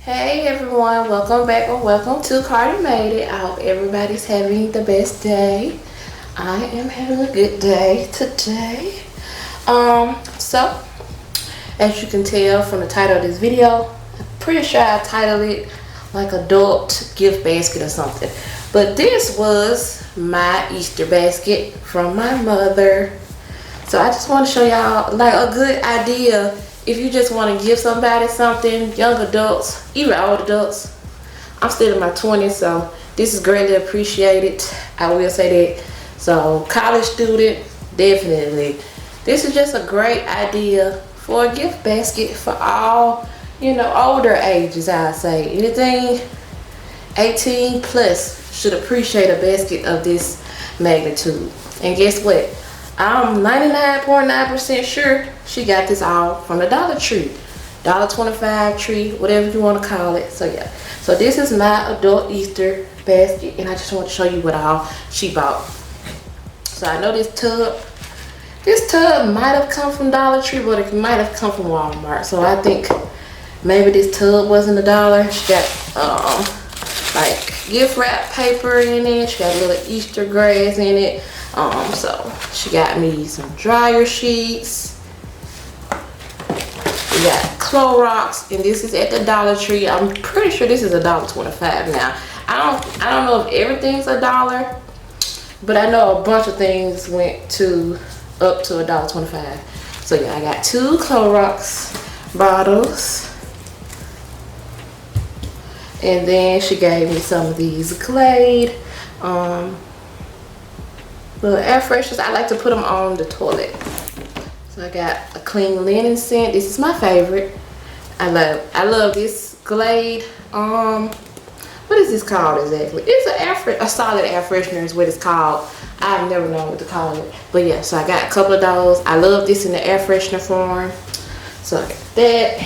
Hey everyone, welcome back or welcome to Cardi Made It. I hope everybody's having the best day. I am having a good day today. So as you can tell from the title of this video, I'm pretty sure I titled it like adult gift basket or something. But this was my Easter basket from my mother. So I just want to show y'all like a good idea if you just want to give somebody something, young adults, even old adults. I'm still in my 20s, so this is greatly appreciated. I will say that. So college student, definitely. This is just a great idea for a gift basket for all, older ages, I'd say. Anything 18 plus should appreciate a basket of this magnitude. And guess what? I'm 99.9% sure she got this all from the Dollar Tree. $1.25 tree, whatever you want to call it. So yeah. So this is my adult Easter basket, and I just want to show you what all she bought. So I know this tub might have come from Dollar Tree, but it might have come from Walmart. So I think maybe this tub wasn't $1. She got like gift wrap paper in it. She got a little Easter grass in it. So she got me some dryer sheets. We got Clorox, and this is at the Dollar Tree. I'm pretty sure this is $1.25 now. I don't know if everything's $1, but I know a bunch of things went to up to $1.25. So yeah, I got 2 Clorox bottles. And then she gave me some of these Glade little air fresheners. I like to put them on the toilet. So I got a clean linen scent. This is my favorite. I love this Glade. What is this called exactly? It's a solid air freshener is what it's called. I've never known what to call it. But yeah, so I got a couple of those. I love this in the air freshener form. So I got that.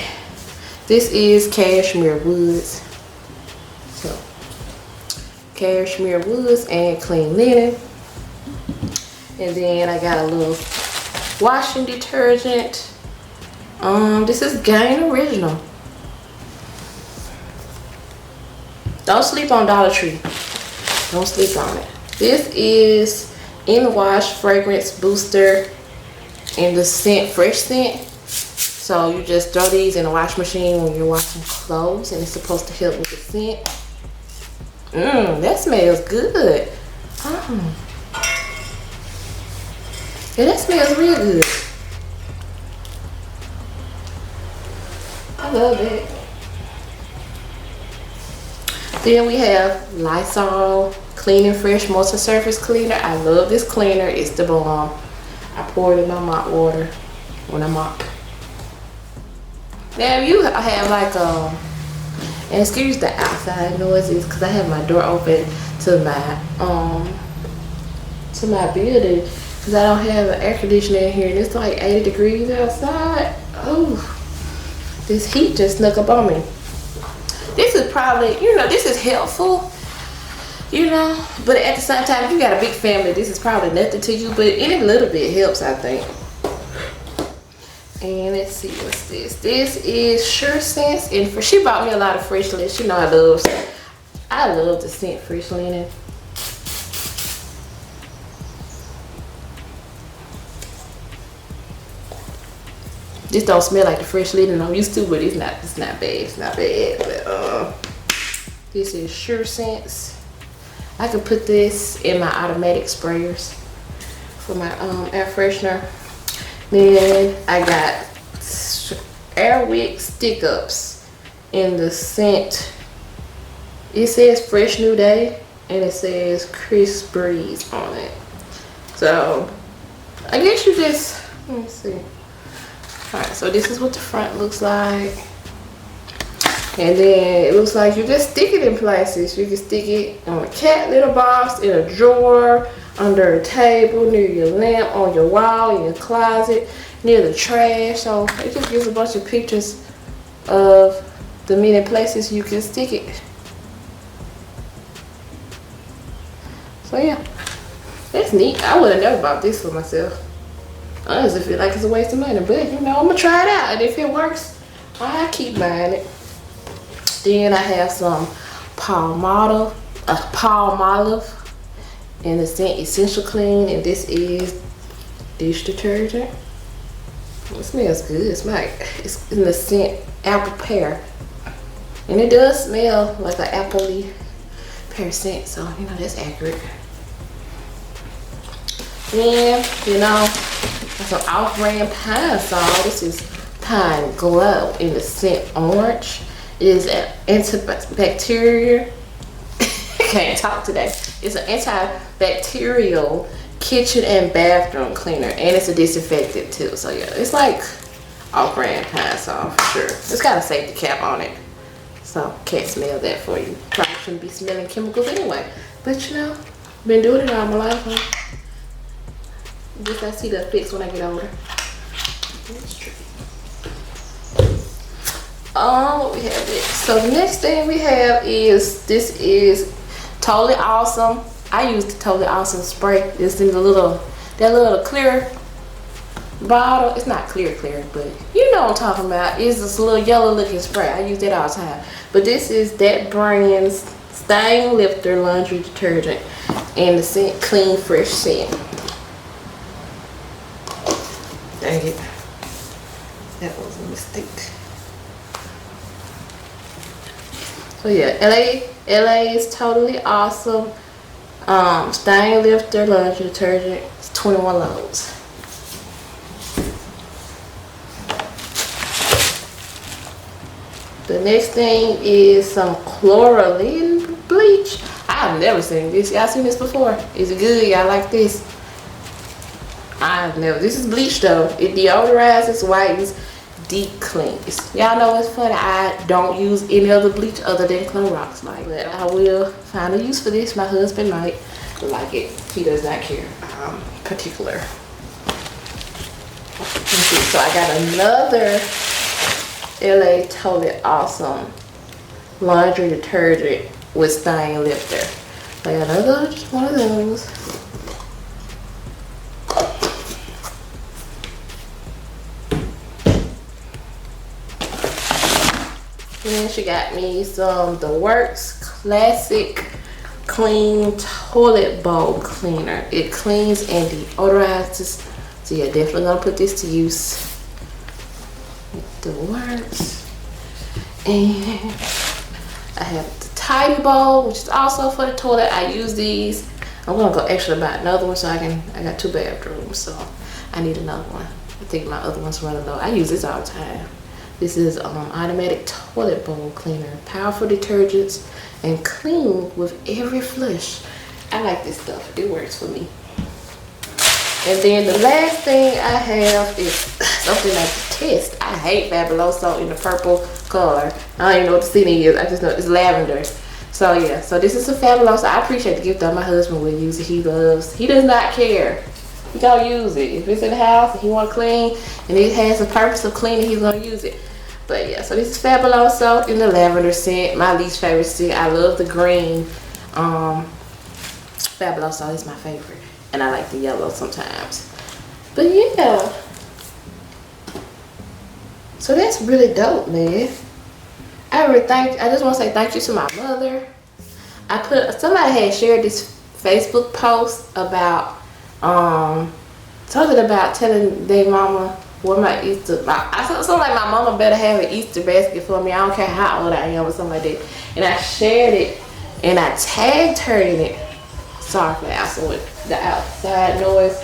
This is Cashmere Woods. So Cashmere Woods and clean linen. And then I got a little washing detergent. This is Gain Original. Don't sleep on Dollar Tree. Don't sleep on it. This is In Wash Fragrance Booster in the scent, fresh scent. So you just throw these in a wash machine when you're washing clothes, and it's supposed to help with the scent. That smells good. Yeah, that smells real good. I love it. Then we have Lysol Clean and Fresh Multi-Surface Cleaner. I love this cleaner. It's the bomb. I pour it in my mop water when I mop. Now you have like and excuse the outside noises because I have my door open to my building. Cause I don't have an air conditioner in here and it's like 80 degrees outside. Oh, this heat just snuck up on me. This is probably, this is helpful, but at the same time, if you got a big family, this is probably nothing to you, but any little bit helps, I think. And let's see, what's this? This is Sure Sense, and she bought me a lot of fresh linen. I love the scent fresh linen. This don't smell like the fresh linen I'm used to, but it's not bad. It's not bad. But this is Sure Sense. I could put this in my automatic sprayers for my air freshener. Then I got Airwick stick ups in the scent. It says Fresh New Day and it says Crisp Breeze on it. So I guess you just, let me see. Alright, so this is what the front looks like. And then it looks like you just stick it in places. You can stick it on a cat litter box, in a drawer, under a table, near your lamp, on your wall, in your closet, near the trash. So it just gives a bunch of pictures of the many places you can stick it. So yeah, that's neat. I would have never bought this for myself. I honestly feel like it's a waste of money, but I'm gonna try it out, and if it works, I keep buying it. Then I have some Palmolive in the scent Essential Clean, and this is dish detergent. It smells good. It's in the scent Apple Pear, and it does smell like an appley pear scent, so you know that's accurate. Then you know, some off-brand Pine Sol. This is Pine Glow in the scent Orange. It is an antibacterial. Can't talk today. It's an antibacterial kitchen and bathroom cleaner, and it's a disinfectant too. So yeah, it's like off-brand Pine Sol for sure. It's got a safety cap on it, so can't smell that for you. Probably shouldn't be smelling chemicals anyway, but you know, been doing it all my life, huh? Guess I see the fix when I get older. That's true. What we have next? So the next thing we have is, this is Totally Awesome. I use the Totally Awesome spray. It's in the that little clear bottle. It's not clear, but you know what I'm talking about. It's this little yellow looking spray. I use that all the time. But this is that brand's Stain Lifter laundry detergent and the scent Clean Fresh scent. Dang it. That was a mistake. So yeah, LA is Totally Awesome. Stain Lifter laundry detergent. It's 21 loads. The next thing is some Chlorine bleach. I've never seen this. Y'all seen this before? Is it good? Y'all like this? I've never. This is bleach though. It deodorizes, whitens, deep cleans. Y'all know what's funny? I don't use any other bleach other than Clorox. Like that. I will find a use for this. My husband might like it. He does not care. I'm particular. So I got another LA Totally Awesome laundry detergent with Stain Lifter. I got another one of those. And then she got me some The Works Classic Clean Toilet Bowl Cleaner. It cleans and deodorizes. So yeah, definitely gonna put this to use. The Works. And I have the Tidy Bowl, which is also for the toilet. I use these. I'm gonna go extra buy another one so I got 2 bathrooms, so I need another one. I think my other one's running low. I use this all the time. This is automatic toilet bowl cleaner, powerful detergents, and clean with every flush. I like this stuff. It works for me. And then the last thing I have is something I detest. I hate Fabuloso in the purple color. I don't even know what the scent is. I just know it's lavender. So yeah, so this is a Fabuloso. I appreciate the gift though. My husband will use it. He does not care. He gonna use it. If it's in the house and he want to clean and it has the purpose of cleaning, he's gonna use it. But yeah, so this is Fabuloso in the lavender scent. My least favorite scent. I love the green. Fabuloso is my favorite. And I like the yellow sometimes. But yeah. So that's really dope, man. I just want to say thank you to my mother. Somebody had shared this Facebook post about something about telling their mama what my Easter. I said something like my mama better have an Easter basket for me. I don't care how old I am or something like that. And I shared it and I tagged her in it. Sorry for the outside noise.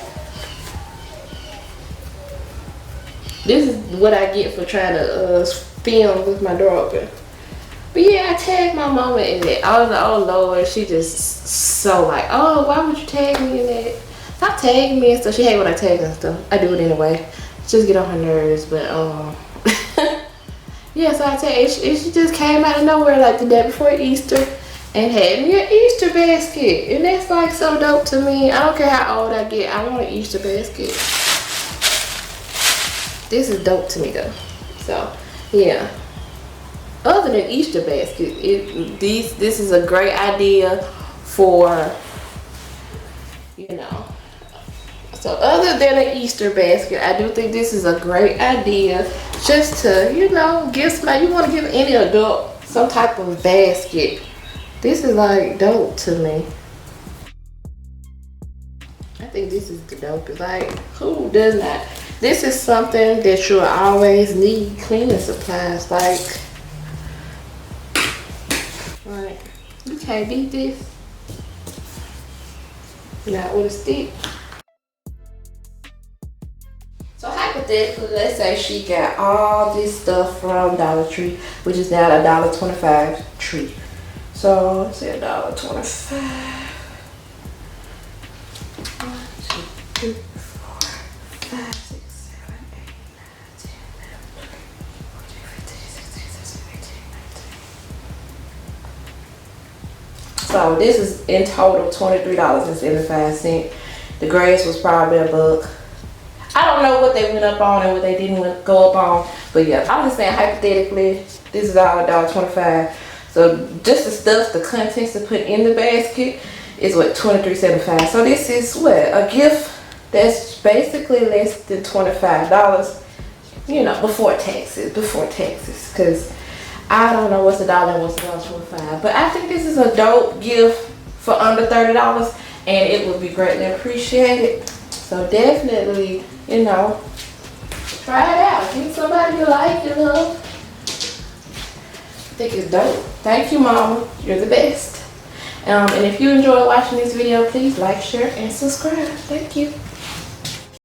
This is what I get for trying to film with my door open. But yeah, I tagged my mama in it. Oh Lord, she just so like, oh, why would you tag me in that? Stop tagging me and stuff. She hate when I tag her and stuff. I do it anyway. Just get on her nerves, but yeah, so I tagged. She just came out of nowhere like the day before Easter and had me an Easter basket. And that's like so dope to me. I don't care how old I get. I want an Easter basket. This is dope to me though. So yeah. Other than Easter basket, this is a great idea for, you know. So other than an Easter basket, I do think this is a great idea just to, you know, give somebody, you want to give any adult some type of basket. This is like dope to me. I think this is the dopest. Like, who does not? This is something that you'll always need cleaning supplies. Like you can't beat this. Not with a stick. So hypothetically, let's say she got all this stuff from Dollar Tree, which is now $1.25 tree. So let's say $1.25. 1, 2, 3, 4, 5, 6, 7, 8, 9, 10, 11, 12, 13, 14, 15, 16, 17, 18, 19. So this is in total $23.75. The grass was probably $1. I don't know what they went up on and what they didn't go up on, but yeah, I'm just saying hypothetically, this is all $1.25. So just the stuff, the contents to put in the basket is what, $23.75. So this is what, a gift that's basically less than $25, you know, before taxes, because I don't know what's $1 and what's $1.25. But I think this is a dope gift for under $30, and it would be greatly appreciated. So definitely, you know, try it out. Get somebody you like, you love. I think it's dope. Thank you, Mama. You're the best. And if you enjoyed watching this video, please like, share, and subscribe. Thank you.